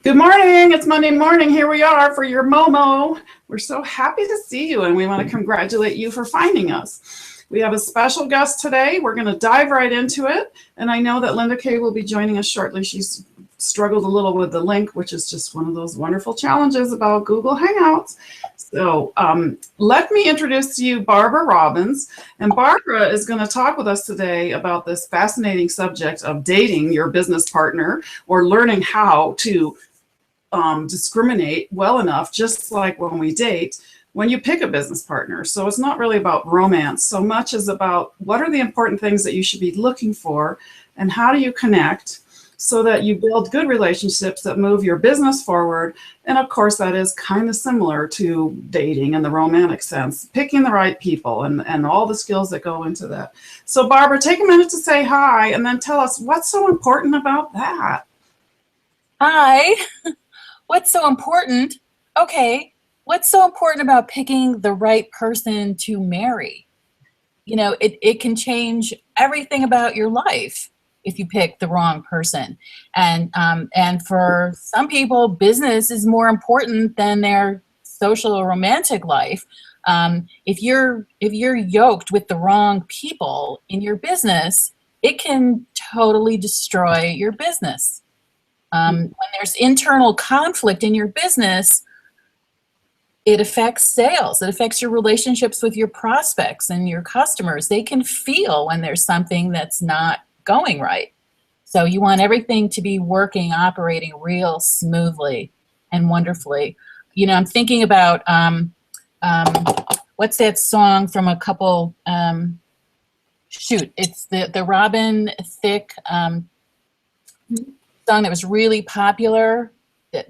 Good morning. It's Monday morning. Here we are for your Momo. We're so happy to see you, and we want to congratulate you for finding us. We have a special guest today. We're going to dive right into it, and I know that Linda Kaye will be joining us shortly. She's struggled a little with the link, which is just one of those wonderful challenges about Google Hangouts. So let me introduce to you Barbara Robbins, and Barbara is going to talk with us today about this fascinating subject of dating your business partner, or learning how to discriminate well enough, just like when we date, when you pick a business partner. So it's not really about romance so much as about what are the important things that you should be looking for, and how do you connect so that you build good relationships that move your business forward. And of course, that is kind of similar to dating in the romantic sense, picking the right people and all the skills that go into that. So Barbara, take a minute to say hi and then tell us what's so important about that. Hi. What's so important? Okay. What's so important about picking the right person to marry? You know, it can change everything about your life if you pick the wrong person. And for some people, business is more important than their social or romantic life. If you're yoked with the wrong people in your business, it can totally destroy your business. When there's internal conflict in your business, it affects sales. It affects your relationships with your prospects and your customers. They can feel when there's something that's not going right. So you want everything to be working, operating real smoothly and wonderfully. You know, I'm thinking about what's that song from a couple? It's the Robin Thicke song that was really popular,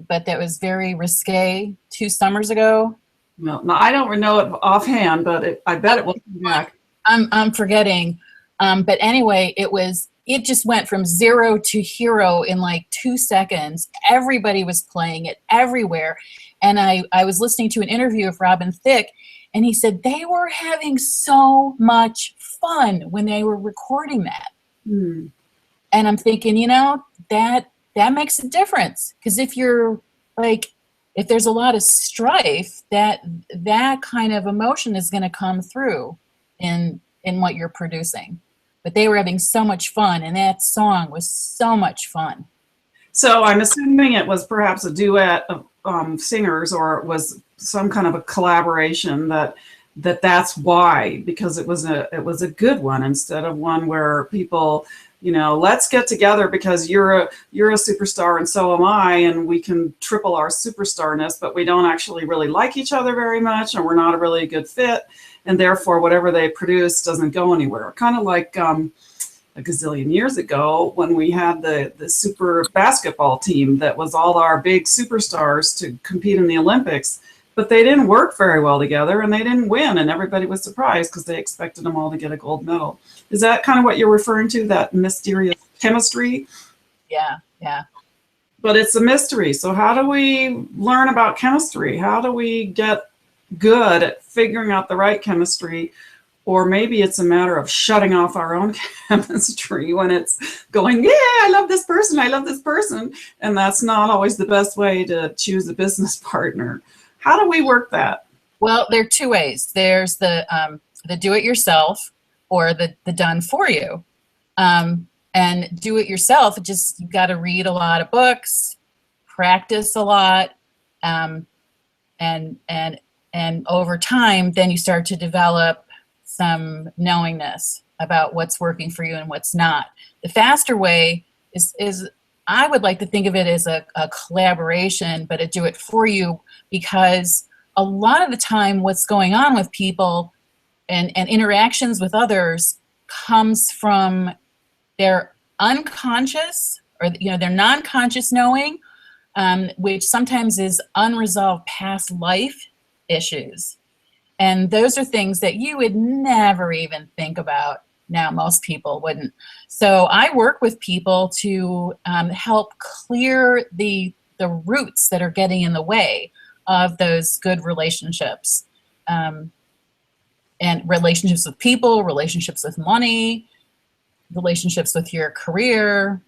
but that was very risque 2 summers ago. No, I don't know it offhand, but I bet it will come back. I'm forgetting. But anyway, it just went from zero to hero in like 2 seconds. Everybody was playing it everywhere. And I was listening to an interview of Robin Thicke, and he said they were having so much fun when they were recording that. Mm. And I'm thinking, you know, that makes a difference. Because if there's a lot of strife, that kind of emotion is going to come through in what you're producing. But they were having so much fun, and that song was so much fun. So I'm assuming it was perhaps a duet of singers, or it was some kind of a collaboration that's why, because it was a good one, instead of one where people, you know, let's get together because you're a superstar and so am I, and we can triple our superstarness, but we don't actually really like each other very much, and we're not a really good fit, and therefore whatever they produce doesn't go anywhere. Kind of like a gazillion years ago when we had the super basketball team that was all our big superstars to compete in the Olympics, but they didn't work very well together and they didn't win, and everybody was surprised because they expected them all to get a gold medal. Is that kind of what you're referring to, that mysterious chemistry? Yeah. But it's a mystery. So how do we learn about chemistry? How do we get good at figuring out the right chemistry? Or maybe it's a matter of shutting off our own chemistry when it's going, yeah, I love this person. And that's not always the best way to choose a business partner. How do we work that? Well, there are 2 ways. There's the do-it-yourself, or the done for you. And do-it-yourself, you've got to read a lot of books, practice a lot, and over time, then you start to develop some knowingness about what's working for you and what's not. The faster way is I would like to think of it as a collaboration, but a do it for you, because a lot of the time what's going on with people and interactions with others comes from their unconscious, or their non-conscious knowing, which sometimes is unresolved past life issues. And those are things that you would never even think about. Now, most people wouldn't. So I work with people to help clear the roots that are getting in the way of those good relationships. And relationships with people, relationships with money, relationships with your career.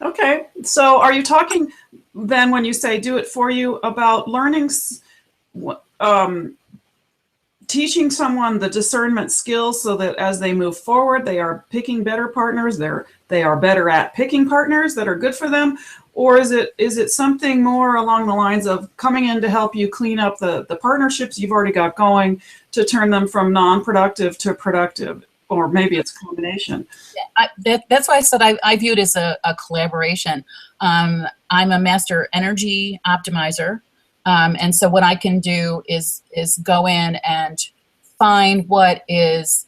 Okay, so are you talking then when you say do it for you about learning, teaching someone the discernment skills so that as they move forward, they are picking better partners, they are better at picking partners that are good for them? Or is it something more along the lines of coming in to help you clean up the partnerships you've already got going to turn them from non-productive to productive? Or maybe it's a combination. That's why I said I view it as a collaboration. I'm a master energy optimizer. And so what I can do is go in and find what is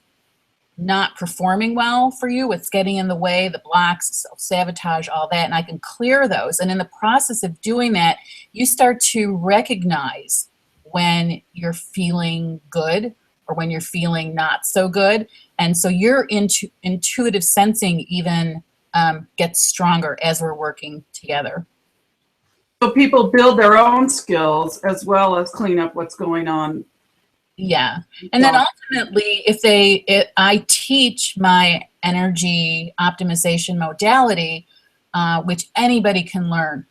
not performing well for you, what's getting in the way, the blocks, self-sabotage, all that, and I can clear those. And in the process of doing that, you start to recognize when you're feeling good or when you're feeling not so good. And so your intuitive sensing even gets stronger as we're working together. So people build their own skills as well as clean up what's going on. Yeah. And then ultimately, if I teach my energy optimization modality, which anybody can learn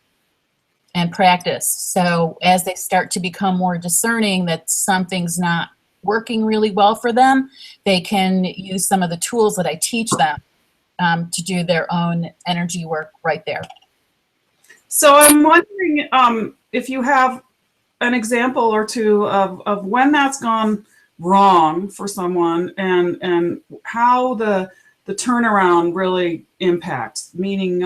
and practice. So as they start to become more discerning that something's not working really well for them, they can use some of the tools that I teach them to do their own energy work right there. So I'm wondering if you have an example or two of when that's gone wrong for someone and how the turnaround really impacts, meaning,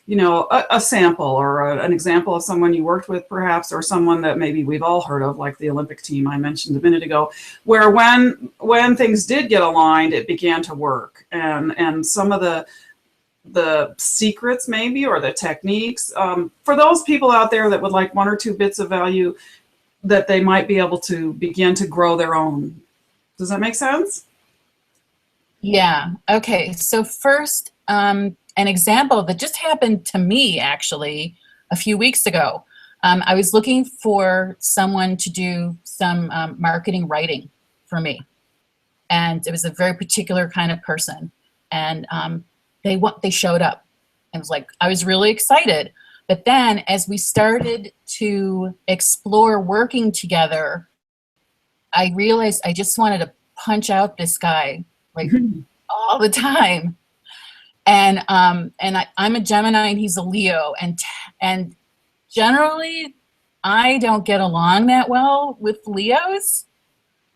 you know, a sample or an example of someone you worked with perhaps, or someone that maybe we've all heard of, like the Olympic team I mentioned a minute ago, where when things did get aligned, it began to work. And some of the secrets maybe, or the techniques, for those people out there that would like one or two bits of value that they might be able to begin to grow their own. Does that make sense? Yeah. Okay. So first, an example that just happened to me actually a few weeks ago. I was looking for someone to do some marketing writing for me. And it was a very particular kind of person. And they showed up. I was really excited. But then as we started to explore working together, I realized I just wanted to punch out this guy like all the time. And I'm a Gemini and he's a Leo, and generally I don't get along that well with Leos.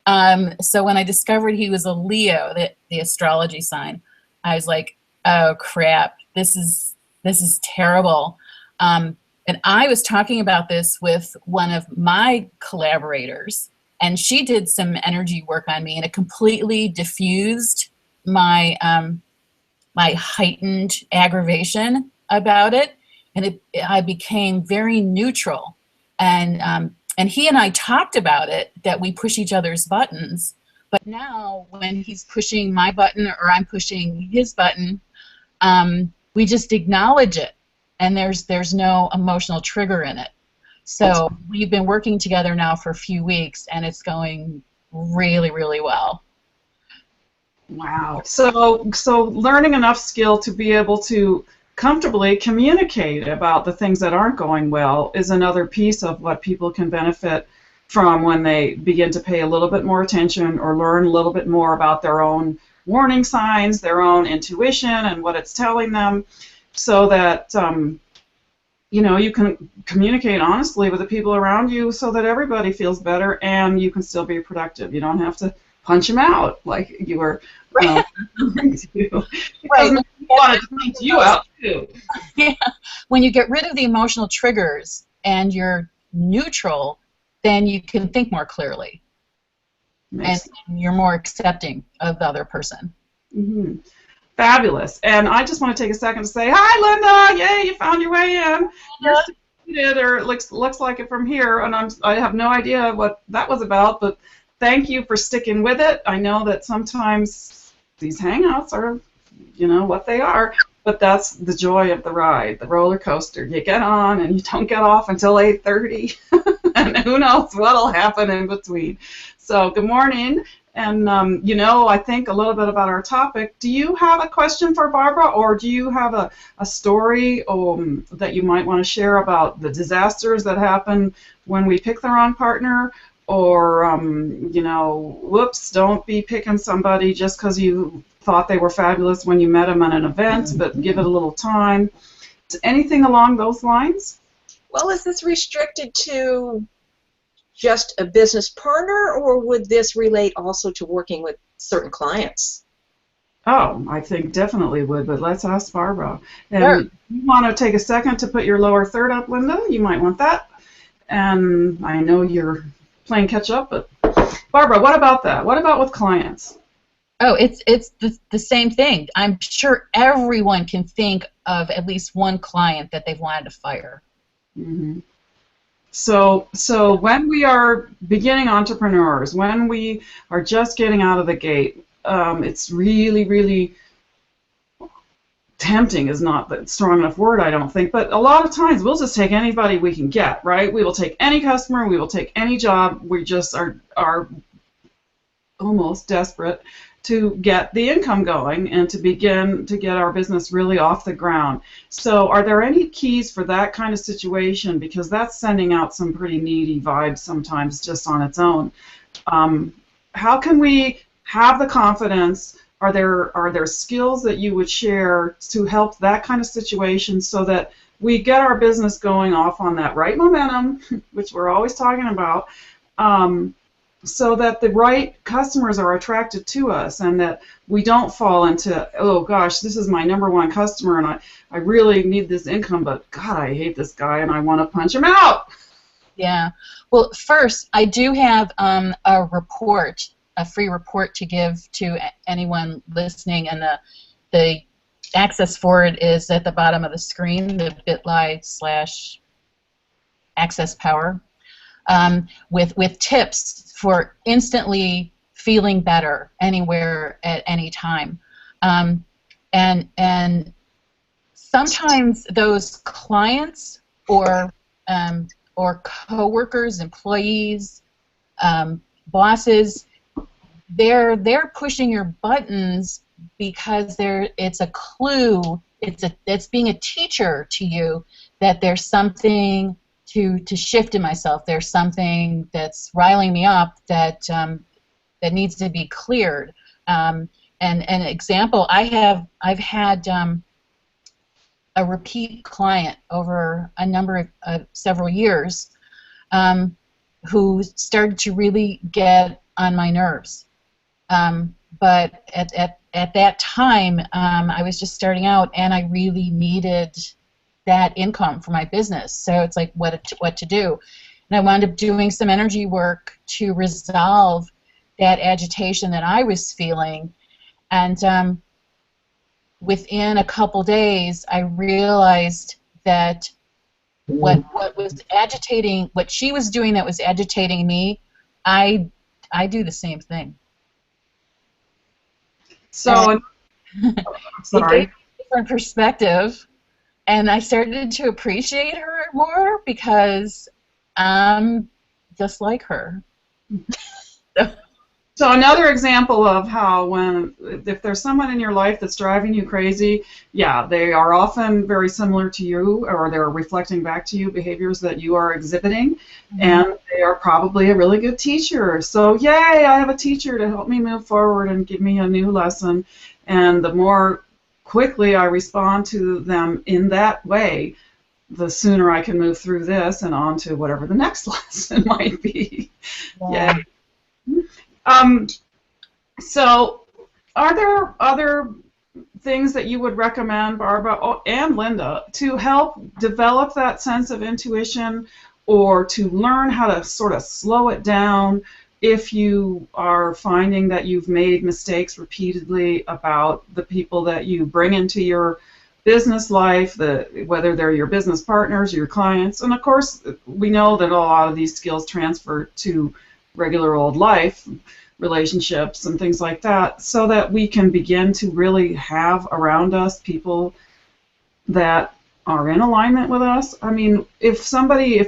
So when I discovered he was a Leo, the astrology sign, I was like, oh crap, this is terrible. And I was talking about this with one of my collaborators, and she did some energy work on me, and it completely diffused my my heightened aggravation about it, and I became very neutral. And he and I talked about it, that we push each other's buttons. But now when he's pushing my button or I'm pushing his button, we just acknowledge it, and there's no emotional trigger in it. So we've been working together now for a few weeks, and it's going really, really well. Wow. So learning enough skill to be able to comfortably communicate about the things that aren't going well is another piece of what people can benefit from when they begin to pay a little bit more attention or learn a little bit more about their own warning signs, their own intuition and what it's telling them, so that you know, you can communicate honestly with the people around you so that everybody feels better and you can still be productive. You don't have to punch them out like you were Right. to. Right. You wanted to punch you out too. Yeah. When you get rid of the emotional triggers and you're neutral, then you can think more clearly. And you're more accepting of the other person. Mm-hmm. Fabulous. And I just want to take a second to say, hi, Linda. Yay, you found your way in. You're seated, or it looks like it from here, and I have no idea what that was about, but thank you for sticking with it. I know that sometimes these hangouts are, you know, what they are, but that's the joy of the ride, the roller coaster. You get on and you don't get off until 8:30, and who knows what'll happen in between. So good morning, And you know, I think a little bit about our topic. Do you have a question for Barbara, or do you have a story that you might want to share about the disasters that happen when we pick the wrong partner? Or, you know, whoops, don't be picking somebody just because you thought they were fabulous when you met them at an event, but give it a little time. Anything along those lines? Well, is this restricted to just a business partner, or would this relate also to working with certain clients? Oh, I think definitely would, but let's ask Barbara. And Sure. you want to take a second to put your lower third up, Linda? You might want that. And I know you're playing catch up, but Barbara, what about that? What about with clients? Oh, it's the same thing. I'm sure everyone can think of at least one client that they've wanted to fire. Mm-hmm. So when we are beginning entrepreneurs, when we are just getting out of the gate, it's really, really tempting is not the strong enough word, I don't think, but a lot of times we'll just take anybody we can get, right? We will take any customer, we will take any job. We just are almost desperate to get the income going and to begin to get our business really off the ground. So are there any keys for that kind of situation? Because that's sending out some pretty needy vibes sometimes just on its own. How can we have the confidence? Are there skills that you would share to help that kind of situation so that we get our business going off on that right momentum, which we're always talking about, so that the right customers are attracted to us and that we don't fall into, oh gosh, this is my number one customer and I really need this income, but God, I hate this guy and I want to punch him out. Yeah. Well, first, I do have a report, a free report to give to anyone listening, and the access for it is at the bottom of the screen, the bit.ly/accesspower, with tips for instantly feeling better anywhere at any time. And sometimes those clients or coworkers, employees, bosses, they're pushing your buttons because it's a clue. It's being a teacher to you that there's something to shift in myself. There's something that's riling me up that needs to be cleared. And an example, I've had a repeat client over a number of several years who started to really get on my nerves. But at that time, I was just starting out, and I really needed that income for my business. So it's like what to do. And I wound up doing some energy work to resolve that agitation that I was feeling. And within a couple days, I realized that what was agitating, what she was doing that was agitating me, I do the same thing. So, sorry. It gave me a different perspective, and I started to appreciate her more because I'm just like her. So another example of how if there's someone in your life that's driving you crazy, yeah, they are often very similar to you, or they're reflecting back to you behaviors that you are exhibiting, and they are probably a really good teacher. So yay, I have a teacher to help me move forward and give me a new lesson, and the more quickly I respond to them in that way, the sooner I can move through this and on to whatever the next lesson might be. Yeah. Yay. So are there other things that you would recommend, Barbara and Linda, to help develop that sense of intuition or to learn how to sort of slow it down if you are finding that you've made mistakes repeatedly about the people that you bring into your business life, whether they're your business partners, your clients, and of course we know that a lot of these skills transfer to regular old life, relationships and things like that, so that we can begin to really have around us people that are in alignment with us. I mean, if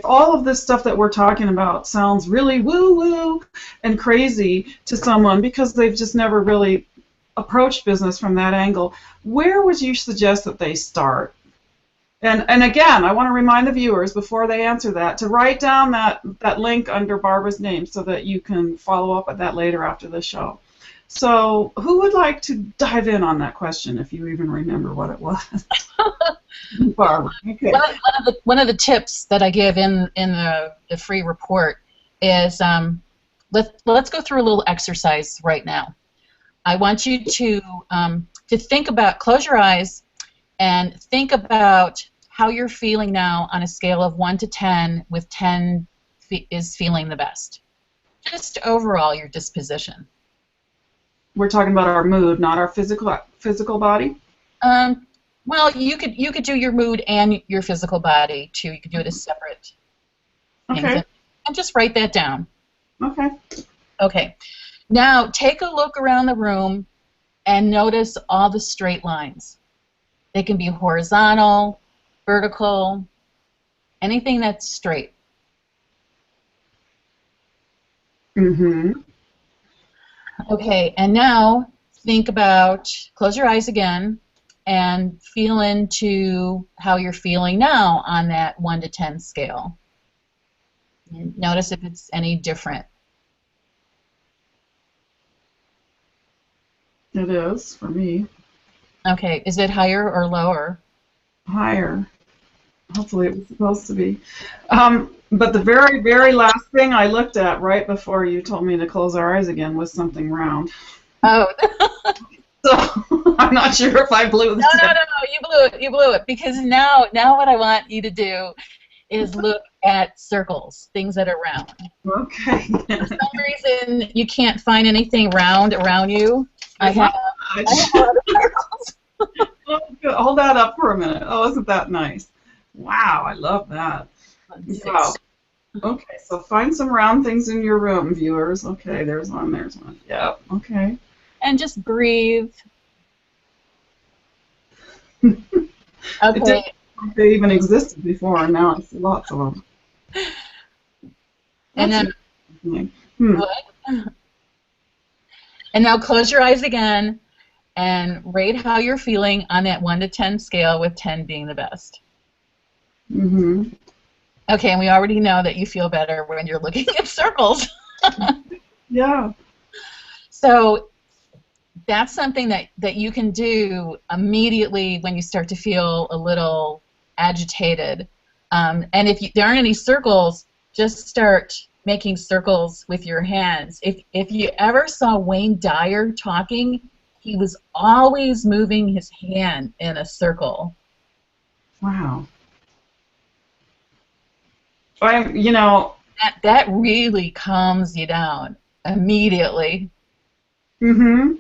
all of this stuff that we're talking about sounds really woo-woo and crazy to someone because they've just never really approached business from that angle, where would you suggest that they start? And again, I want to remind the viewers before they answer that to write down that link under Barbara's name so that you can follow up with that later after the show. So who would like to dive in on that question, if you even remember what it was? Barbara. Okay. One of the tips that I give in the free report is let's go through a little exercise right now. I want you to think about, close your eyes and think about how you're feeling now on a scale of 1 to 10, with 10 is feeling the best. Just overall your disposition. We're talking about our mood, not our physical body? Well, you could do your mood and your physical body too. You could do it as separate things. Okay. And just write that down. Okay. Okay. Now take a look around the room and notice all the straight lines. They can be horizontal, vertical, anything that's straight. Mm-hmm. Okay, and now think about, close your eyes again, and feel into how you're feeling now on that 1 to 10 scale. And notice if it's any different. It is, for me. Okay, is it higher or lower? Higher. Hopefully it was supposed to be. But the very, very last thing I looked at right before you told me to close our eyes again was something round. Oh. So I'm not sure if I blew this. No, you blew it. Because now what I want you to do is look at circles, things that are round. Okay. For some reason, you can't find anything round around you. I have a lot of circles. Hold that up for a minute. Oh, isn't that nice? Wow, I love that. Wow. Okay, so find some round things in your room, viewers. Okay, there's one, there's one. Yep, okay. And just breathe. Okay. They even existed before, and now I see lots of them. And then, What? And now close your eyes again and rate how you're feeling on that 1 to 10 scale, with 10 being the best. Mm-hmm. Okay, and we already know that you feel better when you're looking at circles. Yeah. So that's something that you can do immediately when you start to feel a little agitated. And if there aren't any circles, just start making circles with your hands. If you ever saw Wayne Dyer talking, he was always moving his hand in a circle. Wow. That really calms you down immediately. Mm-hmm.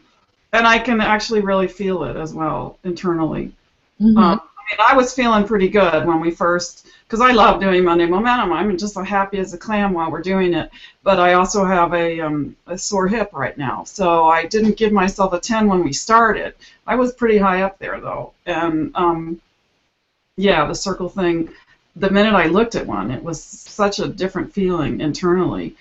And I can actually really feel it as well internally. Mm-hmm. I mean, I was feeling pretty good when we first, because I love doing Monday Momentum. I'm just so happy as a clam while we're doing it. But I also have a sore hip right now, so I didn't give myself a 10 when we started. I was pretty high up there though, and yeah, the circle thing. The minute I looked at one, it was such a different feeling internally,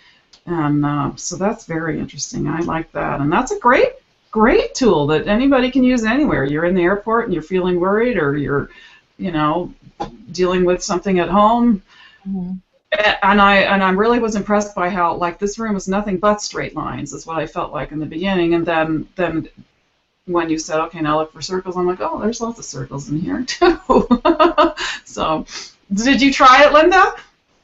and so that's very interesting. I like that, and that's a great tool that anybody can use anywhere. You're in the airport and you're feeling worried, or you're, dealing with something at home. Mm-hmm. And I really was impressed by how, like, this room was nothing but straight lines, is what I felt like in the beginning, and then when you said, okay, now look for circles, I'm like, oh, there's lots of circles in here too. So. Did you try it, Linda?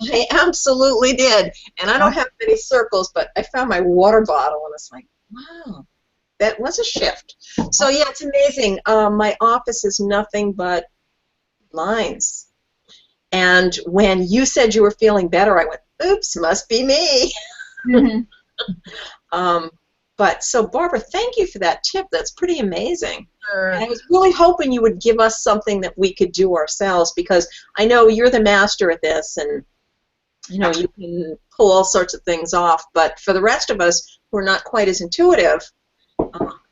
I absolutely did. And I don't have many circles, but I found my water bottle, and it's like, wow, that was a shift. So, yeah, it's amazing. My office is nothing but lines. And when you said you were feeling better, I went, oops, must be me. Mm-hmm. But so, Barbara, thank you for that tip. That's pretty amazing. Sure. And I was really hoping you would give us something that we could do ourselves, because I know you're the master at this, and you can pull all sorts of things off. But for the rest of us who are not quite as intuitive,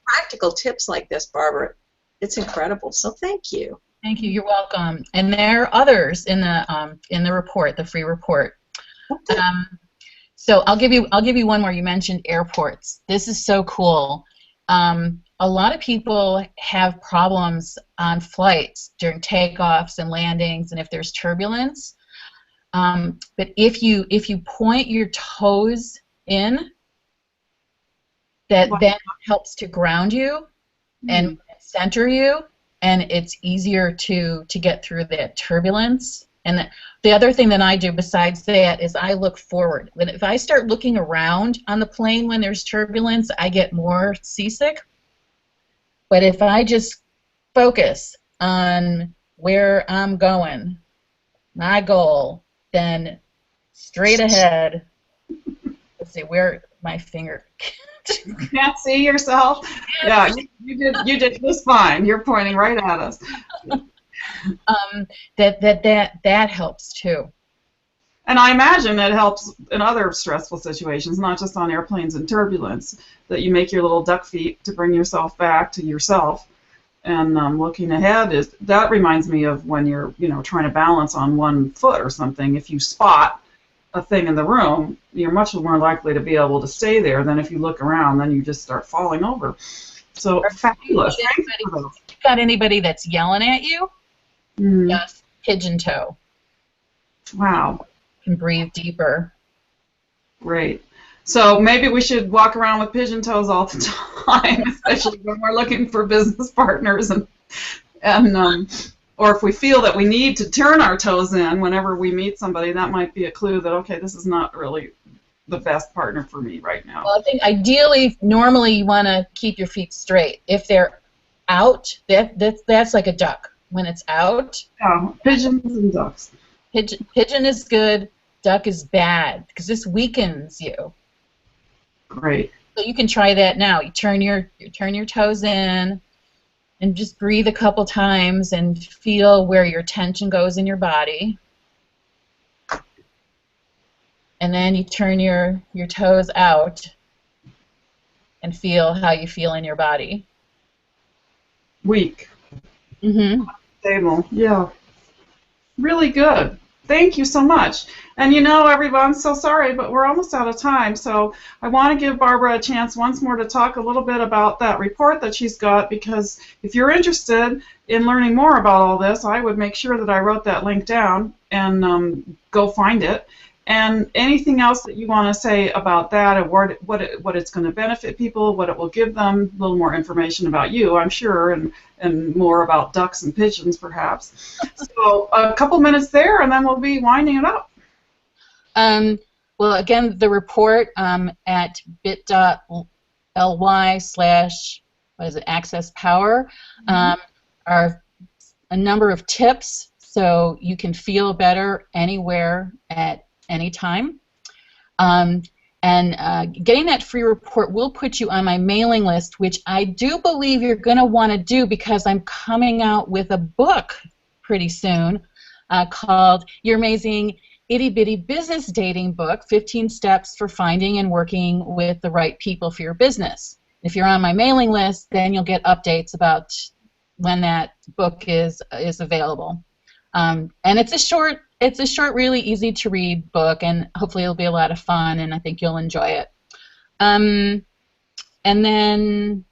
practical tips like this, Barbara, it's incredible. So thank you. Thank you. You're welcome. And there are others in the report, the free report. So I'll give you one more. You mentioned airports. This is so cool. A lot of people have problems on flights during takeoffs and landings, and if there's turbulence. But if you point your toes in, that then helps to ground you and center you, and it's easier to get through that turbulence. And the other thing that I do besides that is I look forward. If I start looking around on the plane when there's turbulence, I get more seasick. But if I just focus on where I'm going, my goal, then straight ahead. Let's see where my finger. You can't see yourself. Yeah, you did just fine. You're pointing right at us. That helps too. And I imagine it helps in other stressful situations, not just on airplanes and turbulence, that you make your little duck feet to bring yourself back to yourself. And looking ahead, that reminds me of when you're trying to balance on one foot or something. If you spot a thing in the room, you're much more likely to be able to stay there than if you look around, then you just start falling over. So fabulous. Got anybody that's yelling at you? Just pigeon toe. Wow. Can breathe deeper. Great. So maybe we should walk around with pigeon toes all the time, especially when we're looking for business partners, and or if we feel that we need to turn our toes in whenever we meet somebody, that might be a clue that, okay, this is not really the best partner for me right now. Well, I think ideally, normally you want to keep your feet straight. If they're out, that's like a duck. When it's out, pigeons and ducks. Pigeon is good, duck is bad, because this weakens you. Great. So you can try that now. You turn your toes in, and just breathe a couple times and feel where your tension goes in your body. And then you turn your toes out and feel how you feel in your body. Weak. Mm-hmm. Stable. Yeah. Really good. Thank you so much. And everyone, so sorry, but we're almost out of time. So I want to give Barbara a chance once more to talk a little bit about that report that she's got, because if you're interested in learning more about all this, I would make sure that I wrote that link down and go find it. And anything else that you want to say about that, and what it's going to benefit people, what it will give them, a little more information about you, I'm sure, and more about ducks and pigeons, perhaps. So a couple minutes there, and then we'll be winding it up. Well, again, the report at bit.ly/access power are a number of tips so you can feel better anywhere at any time. And getting that free report will put you on my mailing list, which I do believe you're going to want to do, because I'm coming out with a book pretty soon called Your Amazing Itty Bitty Business Dating Book, 15 Steps for Finding and Working with the Right People for Your Business. If you're on my mailing list, then you'll get updates about when that book is available. And it's a short, really easy to read book, and hopefully it'll be a lot of fun, and I think you'll enjoy it. And then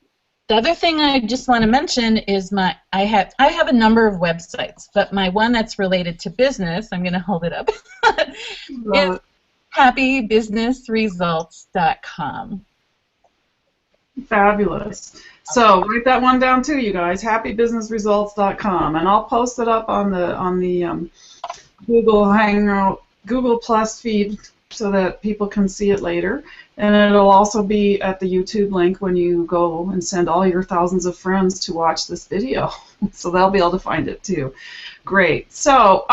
the other thing I just want to mention is I have a number of websites, but my one that's related to business, I'm going to hold it up, is happybusinessresults.com. Fabulous. So write that one down too, you guys. happybusinessresults.com, and I'll post it up on the Google Hangout, Google Plus feed, so that people can see it later. And it'll also be at the YouTube link when you go and send all your thousands of friends to watch this video. So they'll be able to find it too. Great. So,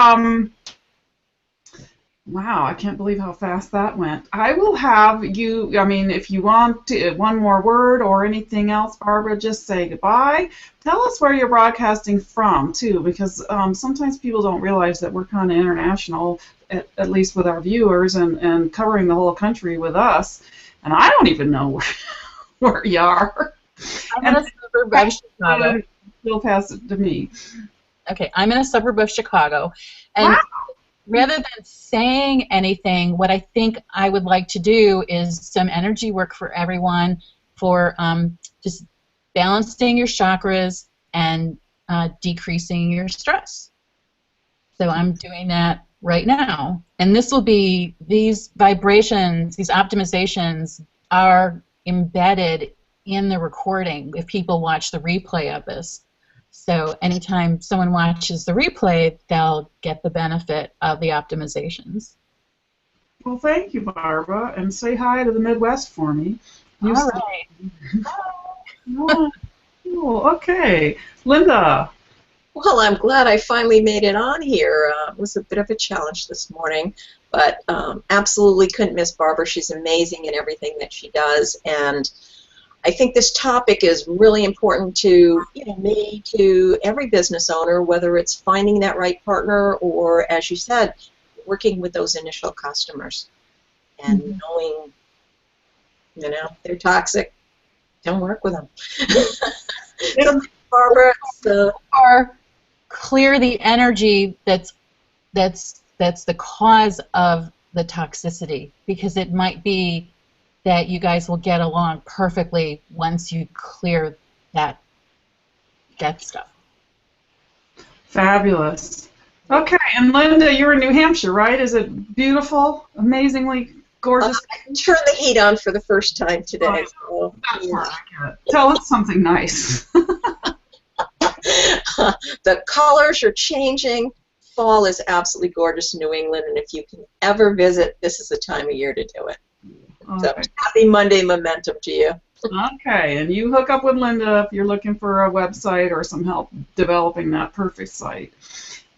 wow, I can't believe how fast that went. I will have you, if you want to, one more word or anything else, Barbara, just say goodbye. Tell us where you're broadcasting from, too, because sometimes people don't realize that we're kind of international, at least with our viewers, and covering the whole country with us. And I don't even know where you are. I'm in Chicago. You'll pass it to me. Okay, I'm in a suburb of Chicago, and Wow. rather than saying anything, what I think I would like to do is some energy work for everyone for just balancing your chakras and decreasing your stress. So I'm doing that right now. And this will be, these vibrations, these optimizations are embedded in the recording if people watch the replay of this. So anytime someone watches the replay, they'll get the benefit of the optimizations. Well, thank you, Barbara, and say hi to the Midwest for me. All right. Oh, cool. Okay, Linda. Well, I'm glad I finally made it on here. It was a bit of a challenge this morning, but absolutely couldn't miss Barbara. She's amazing in everything that she does, and I think this topic is really important to me, to every business owner, whether it's finding that right partner or, as you said, working with those initial customers and knowing, they're toxic. Don't work with them. So, Barbara, Or clear the energy that's the cause of the toxicity, because it might be that you guys will get along perfectly once you clear that stuff. Fabulous. Okay, and Linda, you're in New Hampshire, right? Is it beautiful, amazingly gorgeous? I can turn the heat on for the first time today. So, That's where I get it. Tell us something nice. The colors are changing. Fall is absolutely gorgeous in New England, and if you can ever visit, this is the time of year to do it. So Okay. happy Monday momentum to you. Okay, and you hook up with Linda if you're looking for a website or some help developing that perfect site.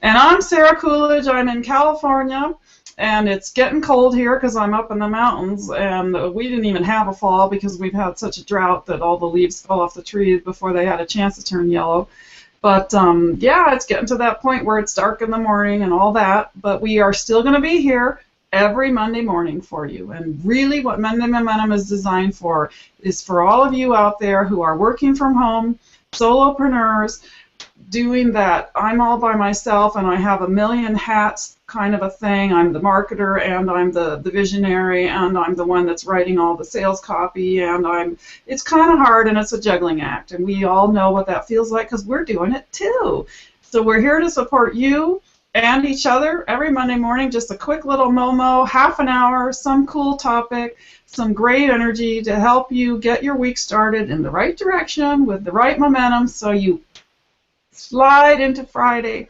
And I'm Sarah Coolidge. I'm in California, and it's getting cold here because I'm up in the mountains, and we didn't even have a fall because we've had such a drought that all the leaves fell off the trees before they had a chance to turn yellow. But yeah, it's getting to that point where it's dark in the morning and all that, but we are still going to be here every Monday morning for you. And really what Monday Momentum is designed for is for all of you out there who are working from home, solopreneurs, doing that I'm all by myself and I have a million hats kind of a thing. I'm the marketer and I'm the visionary and I'm the one that's writing all the sales copy, and it's kind of hard and it's a juggling act, and we all know what that feels like because we're doing it too. So we're here to support you and each other every Monday morning. Just a quick little Momo, half an hour, some cool topic, some great energy to help you get your week started in the right direction with the right momentum so you slide into Friday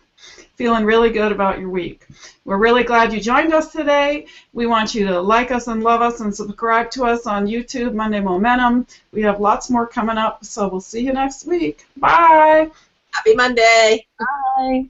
feeling really good about your week. We're really glad you joined us today. We want you to like us and love us and subscribe to us on YouTube, Monday Momentum. We have lots more coming up, so we'll see you next week. Bye. Happy Monday. Bye.